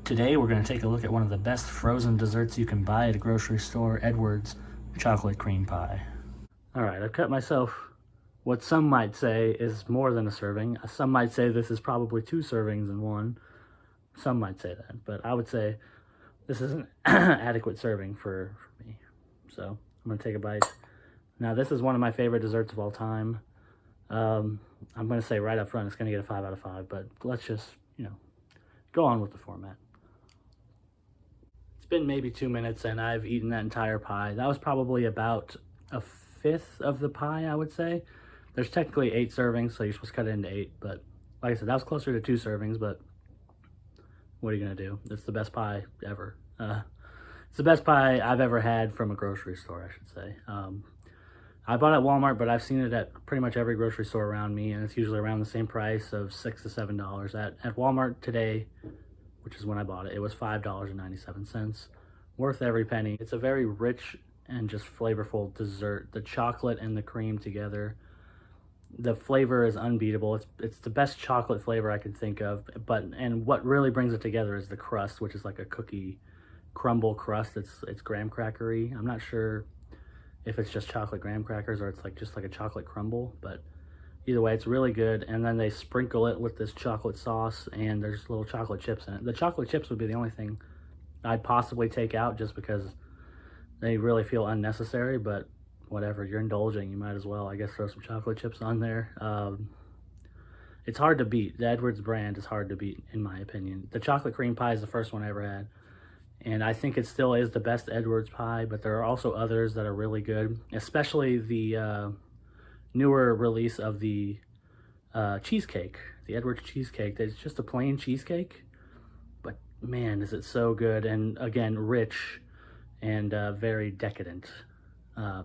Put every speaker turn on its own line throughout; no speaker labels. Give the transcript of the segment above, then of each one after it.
Today we're going to take a look at one of the best frozen desserts you can buy at a grocery store, Edwards chocolate cream pie. Alright, I've cut myself what some might say is more than a serving. Some might say this is probably 2 servings in one. Some might say that, but I would say this is an adequate serving for me. So I'm going to take a bite. Now this is one of my favorite desserts of all time. I'm going to say right up front it's going to get a 5 out of 5, but let's just, go on with the format. It's been maybe 2 minutes and I've eaten that entire pie. That was probably about a fifth of the pie, I would say. There's technically 8 servings, so you're supposed to cut it into 8, but like I said, that was closer to 2 servings, but what are you going to do? It's the best pie ever. It's the best pie I've ever had from a grocery store, I should say. I bought it at Walmart, but I've seen it at pretty much every grocery store around me, and it's usually around the same price of $6 to $7. At Walmart today, which is when I bought it, it was $5.97. Worth every penny. It's a very rich and just flavorful dessert. The chocolate and the cream together, the flavor is unbeatable. It's the best chocolate flavor I could think of. And what really brings it together is the crust, which is like a cookie crumble crust. It's graham crackery. I'm not sure if it's just chocolate graham crackers or it's just like a chocolate crumble, but either way, it's really good. And then they sprinkle it with this chocolate sauce, and there's little chocolate chips in it. The chocolate chips would be the only thing I'd possibly take out just because they really feel unnecessary, but whatever, you're indulging, you might as well, I guess, throw some chocolate chips on there. It's hard to beat. The Edwards brand is hard to beat, in my opinion. The chocolate cream pie is the first one I ever had, and I think it still is the best Edwards pie, but there are also others that are really good, especially the newer release of the cheesecake, the Edwards cheesecake. It's just a plain cheesecake, but man, is it so good, and again, rich and very decadent.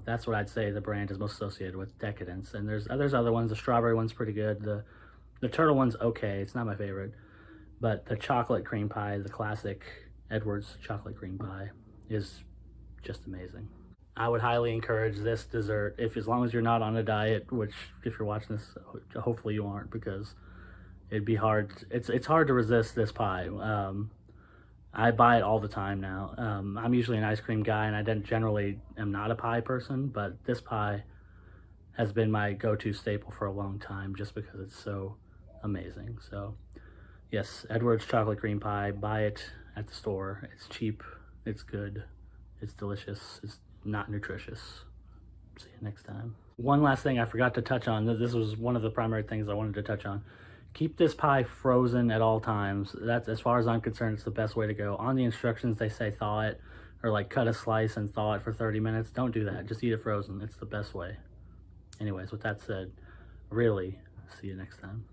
That's what I'd say the brand is most associated with, decadence. And there's other ones. The strawberry one's pretty good. The turtle one's okay. It's not my favorite, but the chocolate cream pie, the classic Edwards chocolate cream pie, is just amazing. I would highly encourage this dessert as long as you're not on a diet, which if you're watching this, hopefully you aren't, because it'd be hard. It's hard to resist this pie. I buy it all the time now. I'm usually an ice cream guy, and I generally am not a pie person, but this pie has been my go-to staple for a long time just because it's so amazing. So yes, Edwards chocolate cream pie, buy it at the store. It's cheap, it's good, it's delicious, it's not nutritious. See you next time. One last thing I forgot to touch on. This was one of the primary things I wanted to touch on. Keep this pie frozen at all times. That's, as far as I'm concerned, it's the best way to go. On the instructions, they say thaw it, or like cut a slice and thaw it for 30 minutes. Don't do that. Just eat it frozen. It's the best way. Anyways, with that said, really, see you next time.